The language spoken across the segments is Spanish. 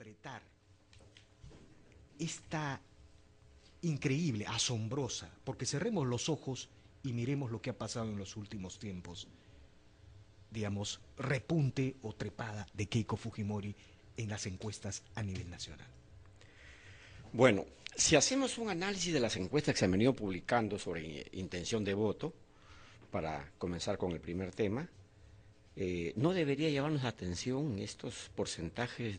interpretar esta increíble, asombrosa, porque cerremos los ojos y miremos lo que ha pasado en los últimos tiempos, digamos, repunte o trepada de Keiko Fujimori en las encuestas a nivel nacional? Bueno, si hacemos un análisis de las encuestas que se han venido publicando sobre intención de voto, para comenzar con el primer tema, no debería llamarnos la atención estos porcentajes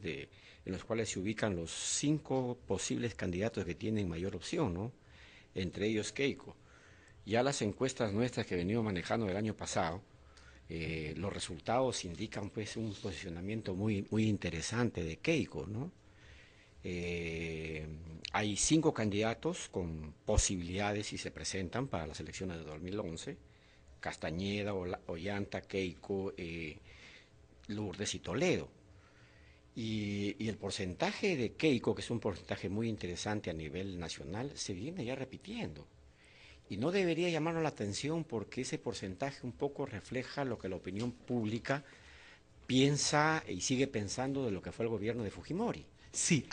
en los cuales se ubican los 5 posibles candidatos que tienen mayor opción, ¿no? Entre ellos Keiko. Ya las encuestas nuestras que venimos manejando el año pasado, los resultados indican pues un posicionamiento muy interesante de Keiko, ¿no? Hay 5 candidatos con posibilidades si se presentan para las elecciones de 2011: Castañeda, Ollanta, Keiko, Lourdes y Toledo. Y el porcentaje de Keiko, que es un porcentaje muy interesante a nivel nacional, se viene ya repitiendo. Y no debería llamarnos la atención porque ese porcentaje un poco refleja lo que la opinión pública piensa y sigue pensando de lo que fue el gobierno de Fujimori. Sí,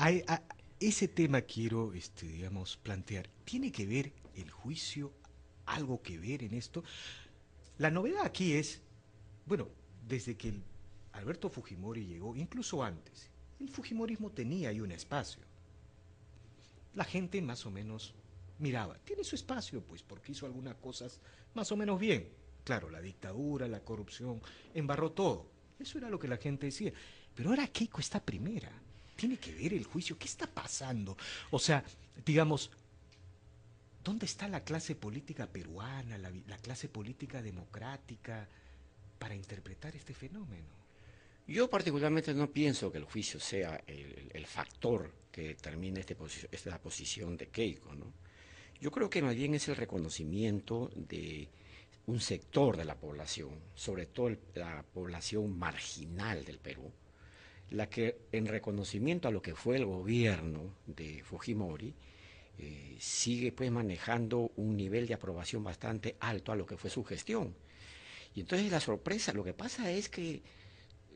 ese tema quiero, digamos, plantear. ¿Tiene que ver el juicio, algo que ver en esto? La novedad aquí es, bueno, desde que Alberto Fujimori llegó, incluso antes, el Fujimorismo tenía ahí un espacio. La gente más o menos miraba, tiene su espacio, pues, porque hizo algunas cosas más o menos bien. Claro, la dictadura, la corrupción, embarró todo. Eso era lo que la gente decía. Pero ahora Keiko está primera. Tiene que ver el juicio. ¿Qué está pasando? O sea, digamos, ¿dónde está la clase política peruana, la clase política democrática para interpretar este fenómeno? Yo particularmente no pienso que el juicio sea el factor que determine esta posición de Keiko, ¿no? Yo creo que más bien es el reconocimiento de un sector de la población, sobre todo la población marginal del Perú, la que en reconocimiento a lo que fue el gobierno de Fujimori, sigue pues manejando un nivel de aprobación bastante alto a lo que fue su gestión. Y entonces la sorpresa, lo que pasa es que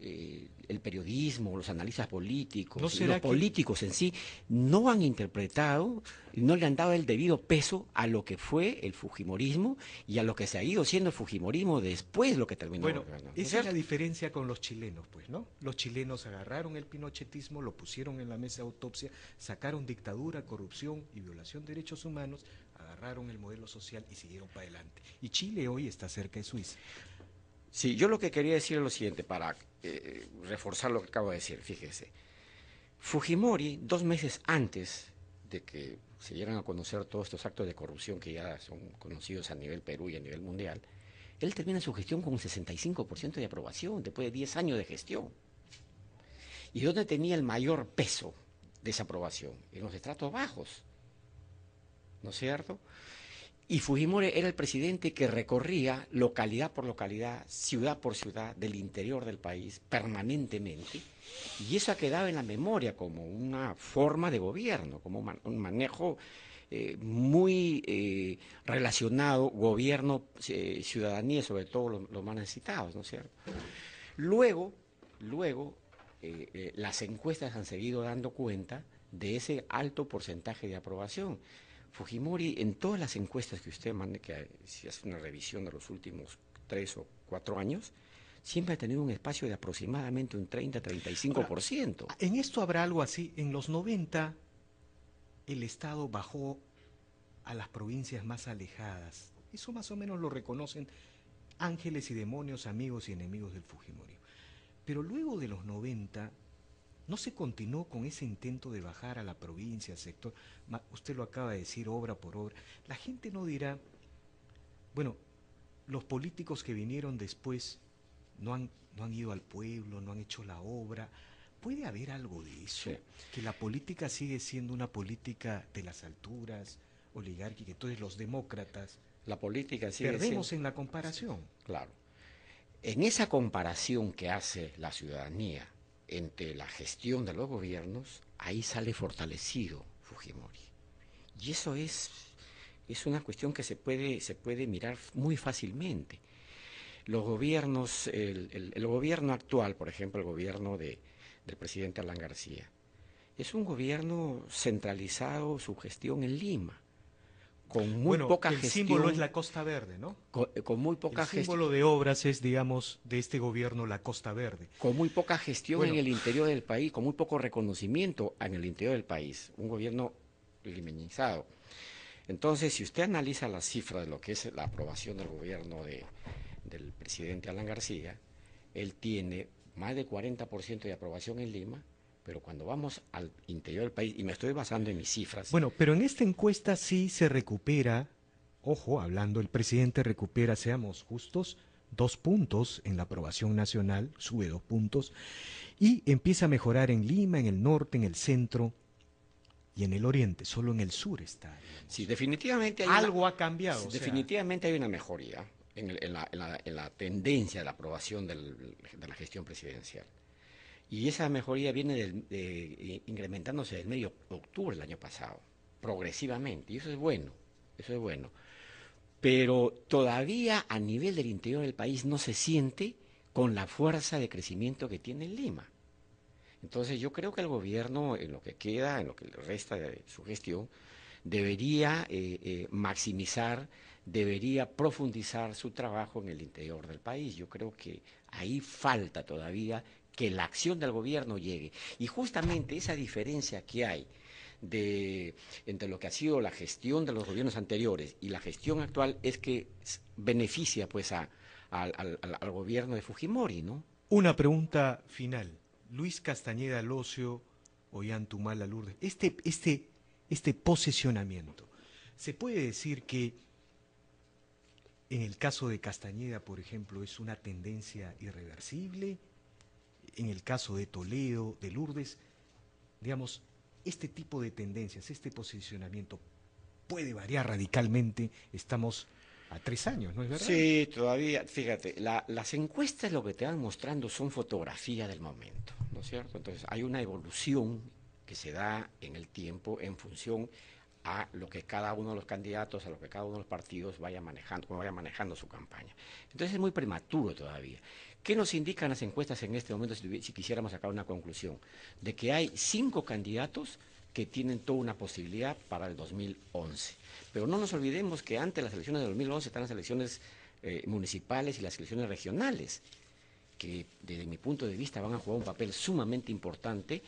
el periodismo, los analistas ¿No políticos y los será que políticos en sí no han interpretado y no le han dado el debido peso a lo que fue el fujimorismo y a lo que se ha ido siendo el fujimorismo después lo que terminó bueno, gobernando, ¿no es esa es la cierto? diferencia con los chilenos, pues, ¿no? Los chilenos agarraron el pinochetismo, lo pusieron en la mesa de autopsia, sacaron dictadura, corrupción y violación de derechos humanos, agarraron el modelo social y siguieron para adelante. Y Chile hoy está cerca de Suiza. Sí, yo lo que quería decir es lo siguiente, para reforzar lo que acabo de decir, fíjese. Fujimori, 2 meses antes de que se dieran a conocer todos estos actos de corrupción que ya son conocidos a nivel Perú y a nivel mundial, él termina su gestión con un 65% de aprobación después de 10 años de gestión. ¿Y dónde tenía el mayor peso de esa aprobación? En los estratos bajos, ¿no es cierto? Y Fujimori era el presidente que recorría localidad por localidad, ciudad por ciudad del interior del país permanentemente, y eso ha quedado en la memoria como una forma de gobierno, como un manejo muy relacionado, gobierno, ciudadanía, sobre todo los más necesitados, ¿no es cierto? Luego, luego, las encuestas han seguido dando cuenta de ese alto porcentaje de aprobación. Fujimori, en todas las encuestas que usted mande, que si hace una revisión de los últimos 3 o 4 años, siempre ha tenido un espacio de aproximadamente un Ahora, 30-35%. en esto habrá algo así. En los 90 el Estado bajó a las provincias más alejadas. Eso más o menos lo reconocen ángeles y demonios, amigos y enemigos del Fujimori. Pero luego de los 90 no se continuó con ese intento de bajar a la provincia, al sector. Usted lo acaba de decir, obra por obra. La gente no dirá, bueno, los políticos que vinieron después no han ido al pueblo, no han hecho la obra. ¿Puede haber algo de Sí. eso? Que la política sigue siendo una política de las alturas, oligárquica, entonces los demócratas La política sigue siendo... perdemos en la Sí, comparación. claro. En esa comparación que hace la ciudadanía entre la gestión de los gobiernos, ahí sale fortalecido Fujimori. Y eso es una cuestión que se puede mirar muy fácilmente. Los gobiernos, el gobierno actual, por ejemplo, el gobierno del presidente Alan García, es un gobierno centralizado, su gestión en Lima, con muy Bueno, poca el gestión, símbolo es la Costa Verde, ¿no? con muy El poca símbolo gestión, de obras es, digamos, de este gobierno la Costa Verde. con muy poca gestión en Bueno, el interior del país, con muy poco reconocimiento en el interior del país, un gobierno limeñizado. Entonces, si usted analiza las cifras de lo que es la aprobación del gobierno del presidente Alan García, él tiene más de 40% de aprobación en Lima, pero cuando vamos al interior del país, y me estoy basando en mis cifras, bueno, pero en esta encuesta sí se recupera, ojo, hablando, el presidente recupera, seamos justos, 2 puntos en la aprobación nacional, sube 2 puntos, y empieza a mejorar en Lima, en el norte, en el centro y en el oriente. Solo en el sur está, sí, digamos. Algo ha cambiado, o sea, definitivamente hay una mejoría en la tendencia de la aprobación de la gestión presidencial. Y esa mejoría viene incrementándose del medio de octubre del año pasado, progresivamente, y eso es bueno, eso es bueno. Pero todavía a nivel del interior del país no se siente con la fuerza de crecimiento que tiene en Lima. Entonces yo creo que el gobierno, en lo que queda, en lo que resta de su gestión, debería maximizar, debería profundizar su trabajo en el interior del país. Yo creo que ahí falta todavía que la acción del gobierno llegue. Y justamente esa diferencia que hay entre lo que ha sido la gestión de los gobiernos anteriores y la gestión actual es que beneficia pues al gobierno de Fujimori, ¿no? una pregunta final. Luis Castañeda Locio, Ollantumala Lourdes, este posesionamiento, ¿se puede decir que en el caso de Castañeda, por ejemplo, es una tendencia irreversible? En el caso de Toledo, de Lourdes, digamos, este tipo de tendencias, este posicionamiento puede variar radicalmente. Estamos a 3 años, ¿no es verdad? Sí, todavía, fíjate, las encuestas lo que te van mostrando son fotografía del momento, ¿no es cierto? Entonces hay una evolución que se da en el tiempo en función a lo que cada uno de los candidatos, a lo que cada uno de los partidos vaya manejando, cómo vaya manejando su campaña. Entonces es muy prematuro todavía. ¿Qué nos indican las encuestas en este momento si quisiéramos sacar una conclusión? De que hay 5 candidatos que tienen toda una posibilidad para el 2011. Pero no nos olvidemos que antes de las elecciones de 2011 están las elecciones municipales y las elecciones regionales, que desde mi punto de vista van a jugar un papel sumamente importante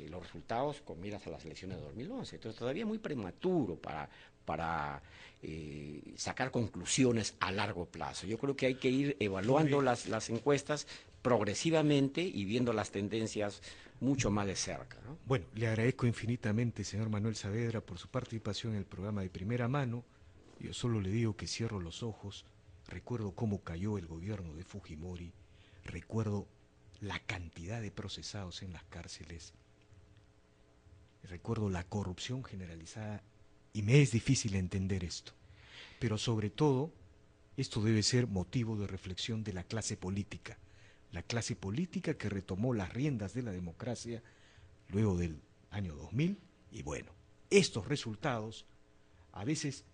los resultados con miras a las elecciones de 2011. Entonces todavía muy prematuro para sacar conclusiones a largo plazo. Yo creo que hay que ir evaluando las encuestas progresivamente y viendo las tendencias mucho más de cerca, ¿no? Bueno, le agradezco infinitamente, señor Manuel Saavedra, por su participación en el programa de primera mano. Yo solo le digo que cierro los ojos, recuerdo cómo cayó el gobierno de Fujimori, recuerdo la cantidad de procesados en las cárceles, recuerdo la corrupción generalizada y me es difícil entender esto. Pero sobre todo, esto debe ser motivo de reflexión de la clase política que retomó las riendas de la democracia luego del año 2000 y bueno, estos resultados a veces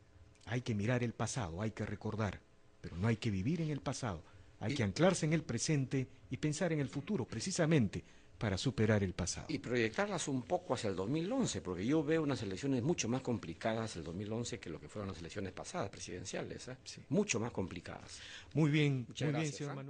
hay que mirar el pasado, hay que recordar, pero no hay que vivir en el pasado, hay que anclarse en el presente y pensar en el futuro precisamente para superar el pasado. Y proyectarlas un poco hacia el 2011, porque yo veo unas elecciones mucho más complicadas el 2011 que lo que fueron las elecciones pasadas presidenciales, ¿eh? Sí. Mucho más complicadas. Muy bien, Muchas muy bien, gracias, señor ¿eh? Manuel.